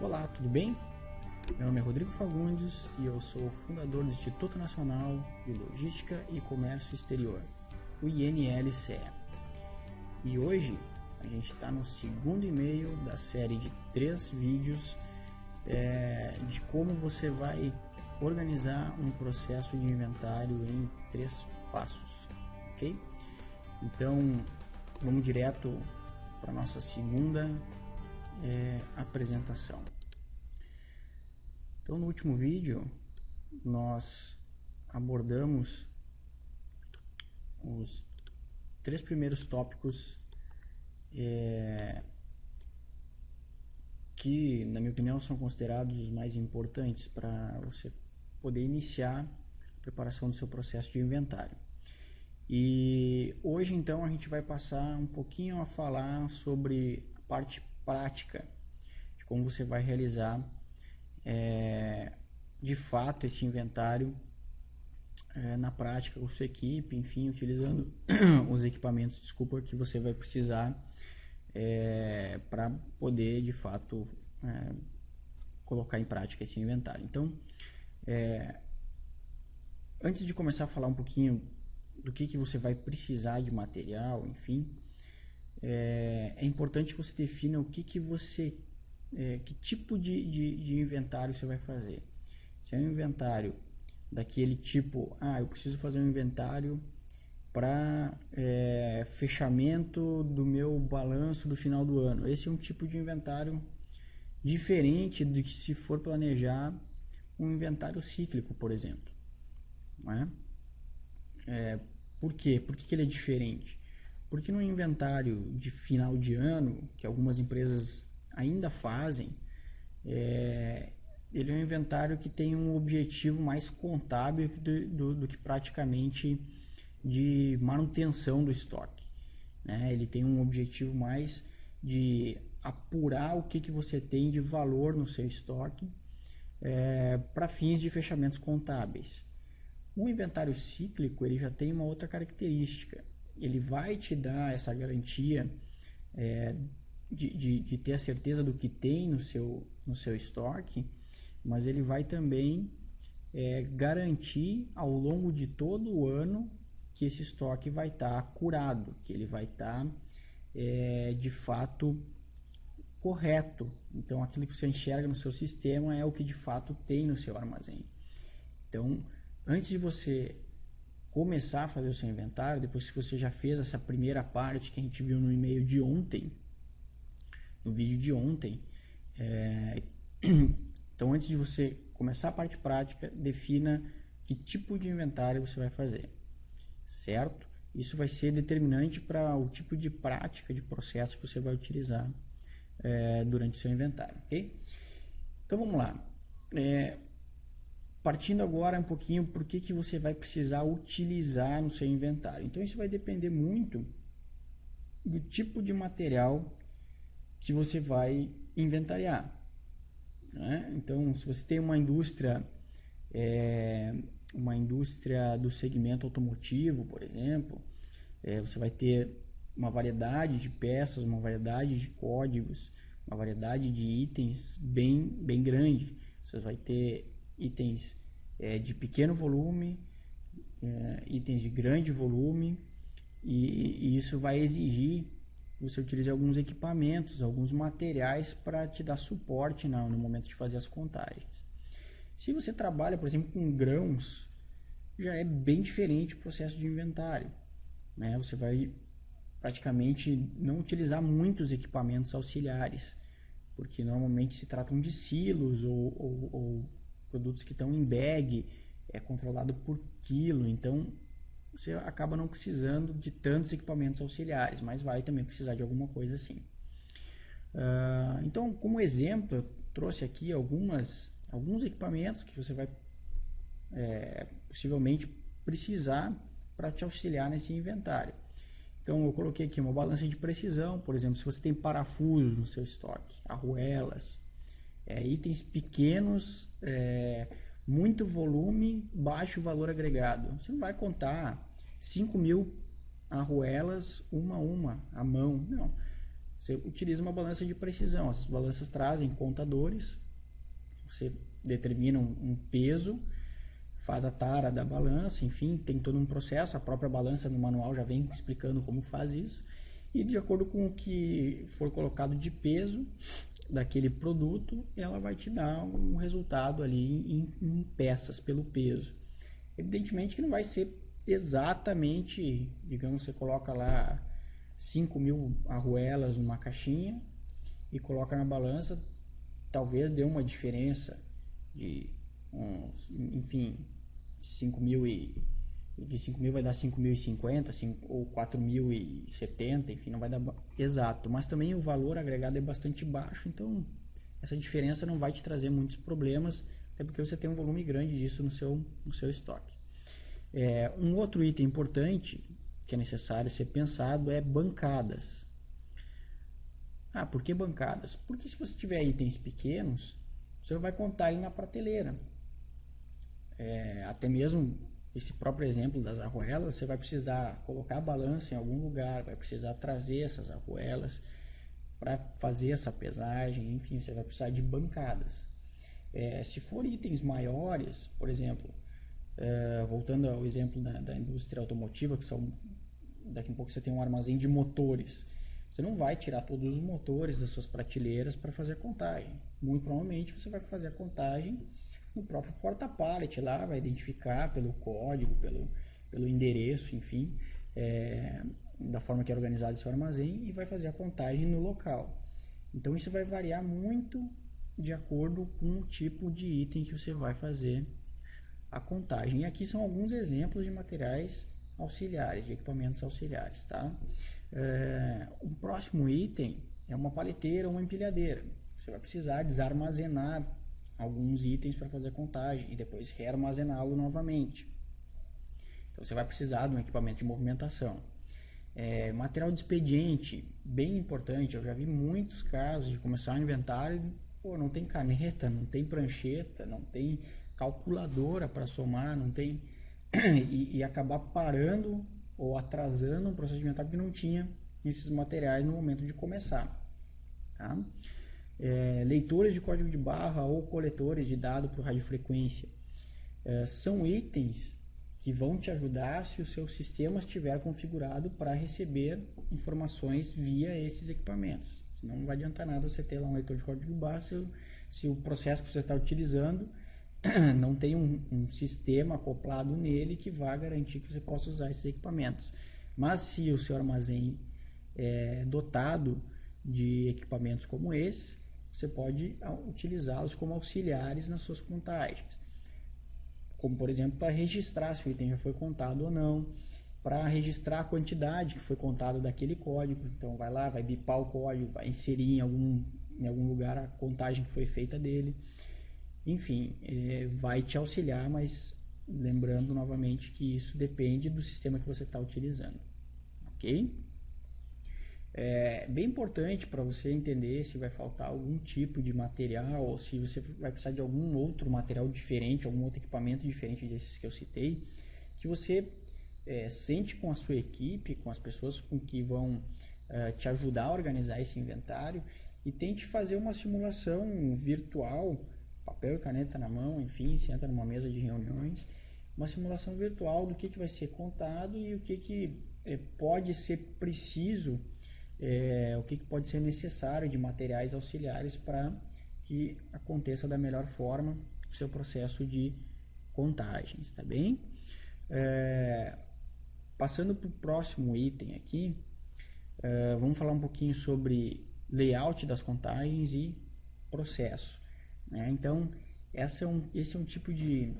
Olá, tudo bem? Meu nome é Rodrigo Fagundes e eu sou o fundador do Instituto Nacional de Logística e Comércio Exterior, o INLCE. E hoje a gente está no segundo e-mail da série de 3 vídeos de como você vai organizar um processo de inventário em 3 passos, ok? Então vamos direto para a nossa segunda apresentação. Então no último vídeo nós abordamos os 3 primeiros tópicos que, na minha opinião, são considerados os mais importantes para você poder iniciar a preparação do seu processo de inventário. E hoje então a gente vai passar um pouquinho a falar sobre a parte prática de como você vai realizar de fato esse inventário na prática com sua equipe, enfim, utilizando os equipamentos, que você vai precisar para poder de fato colocar em prática esse inventário. Então, antes de começar a falar um pouquinho do que você vai precisar de material, enfim, é importante que você defina o que tipo de inventário você vai fazer. Se é um inventário daquele tipo, eu preciso fazer um inventário para fechamento do meu balanço do final do ano. Esse é um tipo de inventário diferente do que se for planejar um inventário cíclico, por exemplo. Não é? Por quê? Por que ele é diferente? Porque no inventário de final de ano, que algumas empresas ainda fazem, ele é um inventário que tem um objetivo mais contábil do que praticamente de manutenção do estoque, né? Ele tem um objetivo mais de apurar o que você tem de valor no seu estoque para fins de fechamentos contábeis. O inventário cíclico ele já tem uma outra característica. Ele vai te dar essa garantia de ter a certeza do que tem no seu estoque, mas ele vai também garantir ao longo de todo o ano que esse estoque vai estar curado, que ele vai estar de fato correto. Então aquilo que você enxerga no seu sistema é o que de fato tem no seu armazém. Então, antes de você começar a fazer o seu inventário, depois que você já fez essa primeira parte que a gente viu no e-mail de ontem, no vídeo de ontem, então antes de você começar a parte prática, defina que tipo de inventário você vai fazer, certo? Isso vai ser determinante para o tipo de prática, de processo que você vai utilizar durante o seu inventário, ok? Então vamos lá. Partindo agora um pouquinho por que você vai precisar utilizar no seu inventário. Então isso vai depender muito do tipo de material que você vai inventariar, né? Então, se você tem uma indústria do segmento automotivo, por exemplo, você vai ter uma variedade de peças, uma variedade de códigos, uma variedade de itens bem grande. Você vai ter itens de pequeno volume, itens de grande volume, e isso vai exigir que você utilize alguns equipamentos, alguns materiais para te dar suporte no momento de fazer as contagens. Se você trabalha, por exemplo, com grãos, já é bem diferente o processo de inventário, né? Você vai praticamente não utilizar muitos equipamentos auxiliares, porque normalmente se tratam de silos ou produtos que estão em bag, controlado por quilo, então você acaba não precisando de tantos equipamentos auxiliares, mas vai também precisar de alguma coisa assim. Então, como exemplo, eu trouxe aqui alguns equipamentos que você vai possivelmente precisar para te auxiliar nesse inventário. Então, eu coloquei aqui uma balança de precisão, por exemplo, se você tem parafusos no seu estoque, arruelas, itens pequenos, muito volume, baixo valor agregado. Você não vai contar 5.000 arruelas uma a mão, não. você utiliza uma balança de precisão. Essas balanças trazem contadores, você determina um peso, faz a tara da balança, enfim, tem todo um processo. A própria balança no manual já vem explicando como faz isso. E de acordo com o que for colocado de peso daquele produto, ela vai te dar um resultado ali em peças pelo peso. Evidentemente que não vai ser exatamente, digamos, você coloca lá 5.000 arruelas numa caixinha e coloca na balança, talvez dê uma diferença de enfim, 5.000 de 5.000 vai dar 5.050 ou 4.070, enfim, não vai dar exato, mas também o valor agregado é bastante baixo, então essa diferença não vai te trazer muitos problemas, até porque você tem um volume grande disso no seu estoque. Um outro item importante que é necessário ser pensado é bancadas. Por que bancadas? Porque se você tiver itens pequenos, você vai contar ele na prateleira. Até mesmo esse próprio exemplo das arruelas, você vai precisar colocar a balança em algum lugar, vai precisar trazer essas arruelas para fazer essa pesagem, enfim, você vai precisar de bancadas. Se for itens maiores, por exemplo, voltando ao exemplo da indústria automotiva, que daqui a pouco você tem um armazém de motores, você não vai tirar todos os motores das suas prateleiras para fazer a contagem. Muito provavelmente você vai fazer a contagem no próprio porta-pallet lá, vai identificar pelo código, pelo endereço, enfim, da forma que é organizado esse armazém, e vai fazer a contagem no local. Então isso vai variar muito de acordo com o tipo de item que você vai fazer a contagem. E aqui são alguns exemplos de materiais auxiliares, de equipamentos auxiliares, tá? O próximo item é uma paleteira ou uma empilhadeira. Você vai precisar desarmazenar alguns itens para fazer a contagem e depois rearmazená-lo novamente. Então você vai precisar de um equipamento de movimentação. Material de expediente, bem importante. Eu já vi muitos casos de começar um inventário, não tem caneta, não tem prancheta, não tem calculadora para somar, não tem e acabar parando ou atrasando um processo de inventário porque não tinha esses materiais no momento de começar, tá? Leitores de código de barra ou coletores de dado por radiofrequência são itens que vão te ajudar se o seu sistema estiver configurado para receber informações via esses equipamentos. Não vai adiantar nada você ter lá um leitor de código de barra se o processo que você está utilizando não tem um sistema acoplado nele que vá garantir que você possa usar esses equipamentos. Mas se o seu armazém é dotado de equipamentos como esse, você pode utilizá-los como auxiliares nas suas contagens. Como, por exemplo, para registrar se o item já foi contado ou não, para registrar a quantidade que foi contada daquele código. Então, vai lá, vai bipar o código, vai inserir em algum lugar a contagem que foi feita dele. Enfim, vai te auxiliar, mas lembrando novamente que isso depende do sistema que você está utilizando. Ok? É bem importante para você entender se vai faltar algum tipo de material ou se você vai precisar de algum outro material diferente, algum outro equipamento diferente desses que eu citei, que você sente com a sua equipe, com as pessoas com que vão te ajudar a organizar esse inventário e tente fazer uma simulação virtual, papel e caneta na mão, enfim, senta numa mesa de reuniões, uma simulação virtual do que vai ser contado e o que pode ser preciso, o que pode ser necessário de materiais auxiliares para que aconteça da melhor forma o seu processo de contagens, tá bem? Passando para o próximo item aqui, vamos falar um pouquinho sobre layout das contagens e processo, né? Então, esse é um tipo de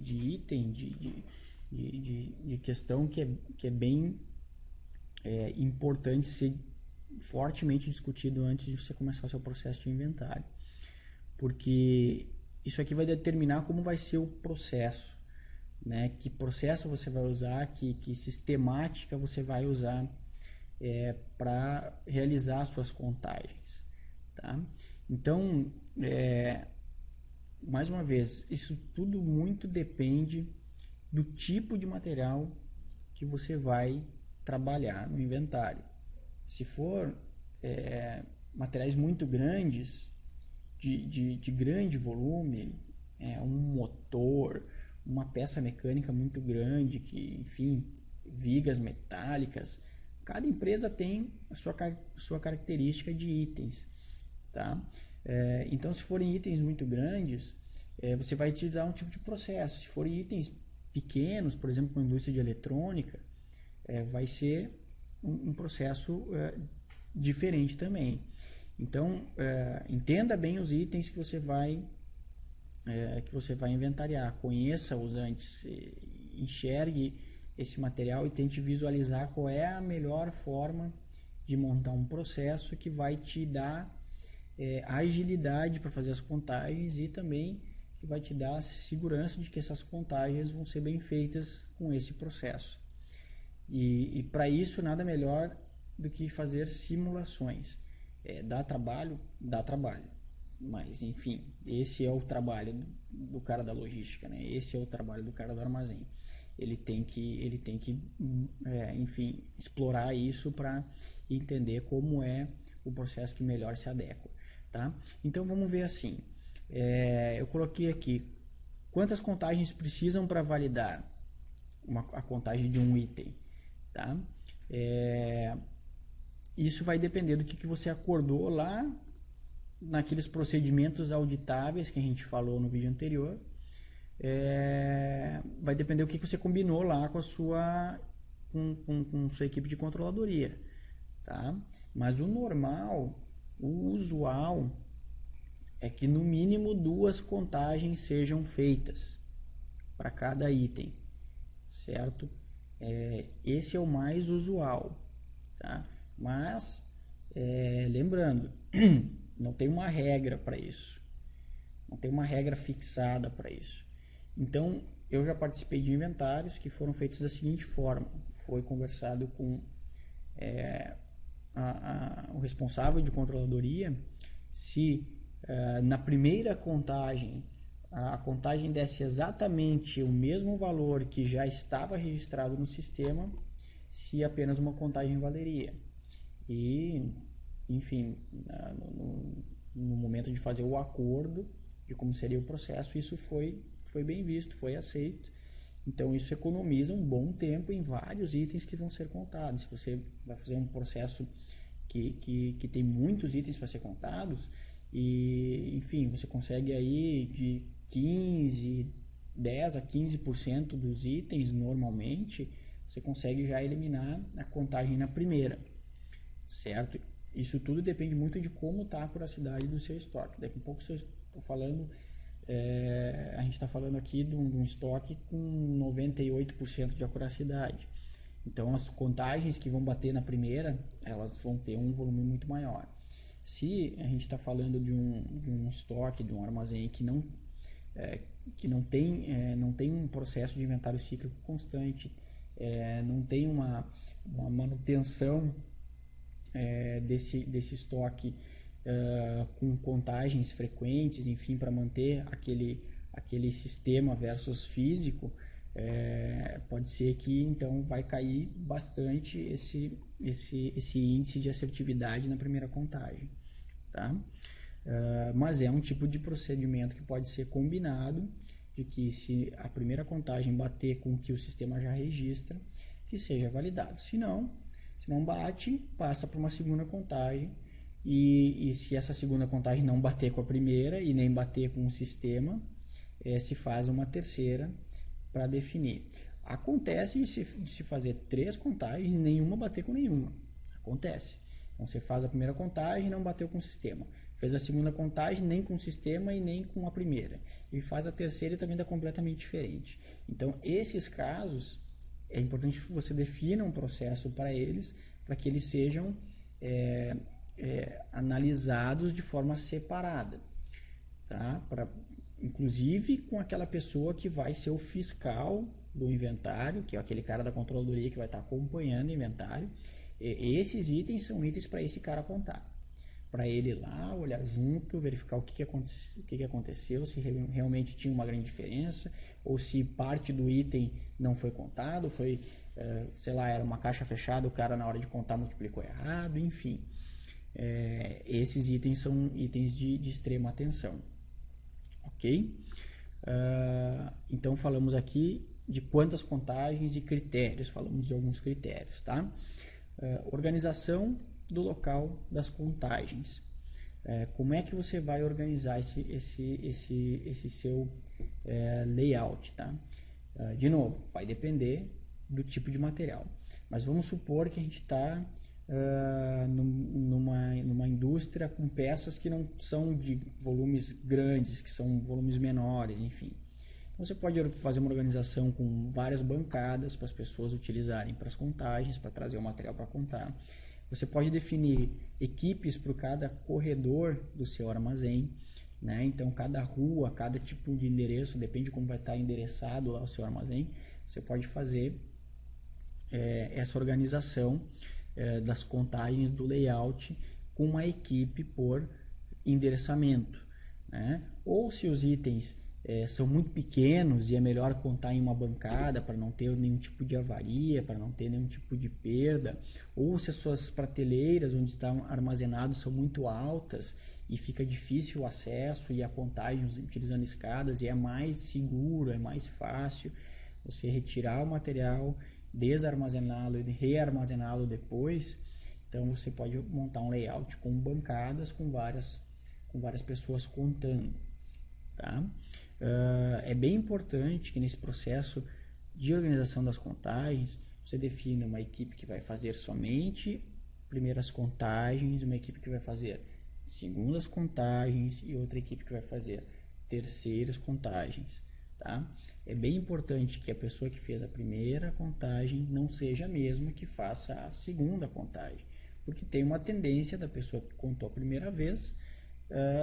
item, de questão que é bem importante ser fortemente discutido antes de você começar o seu processo de inventário, porque isso aqui vai determinar como vai ser o processo, né? Que processo você vai usar, que sistemática você vai usar para realizar suas contagens, tá? Então, mais uma vez, isso tudo muito depende do tipo de material que você vai trabalhar no inventário. Se for materiais muito grandes, de grande volume, um motor, uma peça mecânica muito grande, que, enfim, vigas metálicas. Cada empresa tem a sua característica de itens, tá? Então, se forem itens muito grandes, você vai utilizar um tipo de processo. Se forem itens pequenos, por exemplo, com a indústria de eletrônica, vai ser um processo diferente também. Então, entenda bem os itens que você vai inventariar, conheça-os antes, enxergue esse material e tente visualizar qual é a melhor forma de montar um processo que vai te dar agilidade para fazer as contagens e também que vai te dar segurança de que essas contagens vão ser bem feitas com esse processo. E para isso, nada melhor do que fazer simulações. Dá trabalho, mas enfim, esse é o trabalho do cara da logística, né? Esse é o trabalho do cara do armazém. Ele tem que enfim, explorar isso para entender como é o processo que melhor se adequa, tá? Então vamos ver assim, eu coloquei aqui quantas contagens precisam para validar a contagem de um item, tá? Isso vai depender do que você acordou lá naqueles procedimentos auditáveis que a gente falou no vídeo anterior. Vai depender do que você combinou lá com sua equipe de controladoria, tá? Mas o normal, o usual é que no mínimo 2 contagens sejam feitas para cada item, certo? Esse é o mais usual, tá? Mas lembrando, não tem uma regra para isso, não tem uma regra fixada para isso. Então, eu já participei de inventários que foram feitos da seguinte forma: foi conversado com o responsável de controladoria se na primeira contagem a contagem desse exatamente o mesmo valor que já estava registrado no sistema, se apenas uma contagem valeria. E, enfim, no momento de fazer o acordo de como seria o processo, isso foi bem visto, foi aceito. Então isso economiza um bom tempo em vários itens que vão ser contados. Se você vai fazer um processo que tem muitos itens para ser contados, e enfim, você consegue aí de 10 a 15% dos itens normalmente, você consegue já eliminar a contagem na primeira, certo? Isso tudo depende muito de como está a acuracidade do seu estoque. Daqui a pouco eu estou falando, a gente está falando aqui de um estoque com 98% de acuracidade. Então as contagens que vão bater na primeira, elas vão ter um volume muito maior. Se a gente está falando de um estoque, de um armazém que não tem um processo de inventário cíclico constante, não tem uma manutenção desse estoque com contagens frequentes, enfim, para manter aquele sistema versus físico, pode ser que então vai cair bastante esse índice de assertividade na primeira contagem, tá? Mas é um tipo de procedimento que pode ser combinado, de que se a primeira contagem bater com o que o sistema já registra, que seja validado. Se não bate, passa para uma segunda contagem, e se essa segunda contagem não bater com a primeira e nem bater com o sistema, se faz uma terceira para definir. Acontece de se fazer 3 contagens e nenhuma bater com nenhuma. Acontece. Então você faz a primeira contagem e não bateu com o sistema. Fez a segunda contagem nem com o sistema e nem com a primeira. E faz a terceira e também dá completamente diferente. Então esses casos, é importante que você defina um processo para eles, para que eles sejam analisados de forma separada, tá? Inclusive com aquela pessoa que vai ser o fiscal do inventário, que é aquele cara da controladoria que vai estar acompanhando o inventário. Esses itens são itens para esse cara contar, para ele ir lá, olhar junto, verificar o que aconteceu, se realmente tinha uma grande diferença, ou se parte do item não foi contado, sei lá, era uma caixa fechada, o cara na hora de contar multiplicou errado, enfim. esses itens são itens de extrema atenção, ok? Então falamos aqui de quantas contagens e critérios, falamos de alguns critérios, tá? Organização do local das contagens. Como é que você vai organizar esse seu layout, tá? De novo, vai depender do tipo de material, mas vamos supor que a gente está numa indústria com peças que não são de volumes grandes, que são volumes menores, enfim. Então, você pode fazer uma organização com várias bancadas para as pessoas utilizarem para as contagens, para trazer o material para contar. Você pode definir equipes para cada corredor do seu armazém, né? Então, cada rua, cada tipo de endereço, depende de como vai estar endereçado lá o seu armazém, você pode fazer essa organização das contagens do layout com uma equipe por endereçamento, né? Ou se os itens são muito pequenos e é melhor contar em uma bancada para não ter nenhum tipo de avaria, para não ter nenhum tipo de perda, ou se as suas prateleiras onde estão armazenados são muito altas e fica difícil o acesso e a contagem utilizando escadas, e é mais seguro, é mais fácil você retirar o material, desarmazená-lo e rearmazená-lo depois. Então você pode montar um layout com bancadas com várias pessoas contando, tá? É bem importante que nesse processo de organização das contagens você defina uma equipe que vai fazer somente primeiras contagens, uma equipe que vai fazer segundas contagens e outra equipe que vai fazer terceiras contagens, tá? É bem importante que a pessoa que fez a primeira contagem não seja a mesma que faça a segunda contagem, porque tem uma tendência da pessoa que contou a primeira vez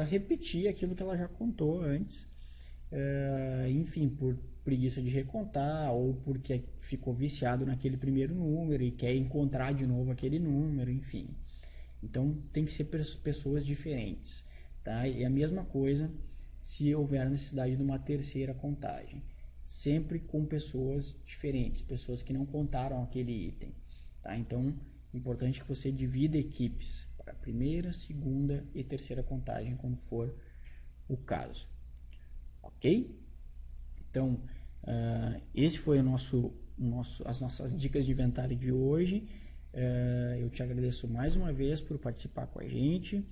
repetir aquilo que ela já contou antes, enfim, por preguiça de recontar ou porque ficou viciado naquele primeiro número e quer encontrar de novo aquele número, enfim. Então tem que ser pessoas diferentes, tá? E a mesma coisa se houver necessidade de uma terceira contagem, sempre com pessoas diferentes, pessoas que não contaram aquele item, tá? Então é importante que você divida equipes para a primeira, segunda e terceira contagem quando for o caso. Ok? Então, esse foi as nossas dicas de inventário de hoje. Eu te agradeço mais uma vez por participar com a gente.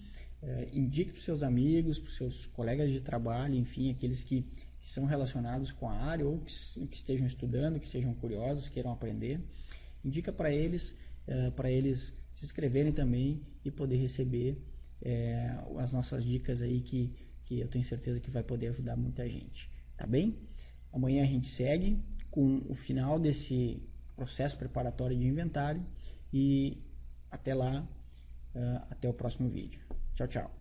Indique para os seus amigos, para os seus colegas de trabalho, enfim, aqueles que são relacionados com a área ou que estejam estudando, que sejam curiosos, queiram aprender. Indica para eles se inscreverem também e poder receber as nossas dicas aí que eu tenho certeza que vai poder ajudar muita gente, tá bem? Amanhã a gente segue com o final desse processo preparatório de inventário e até lá, até o próximo vídeo. Tchau, tchau.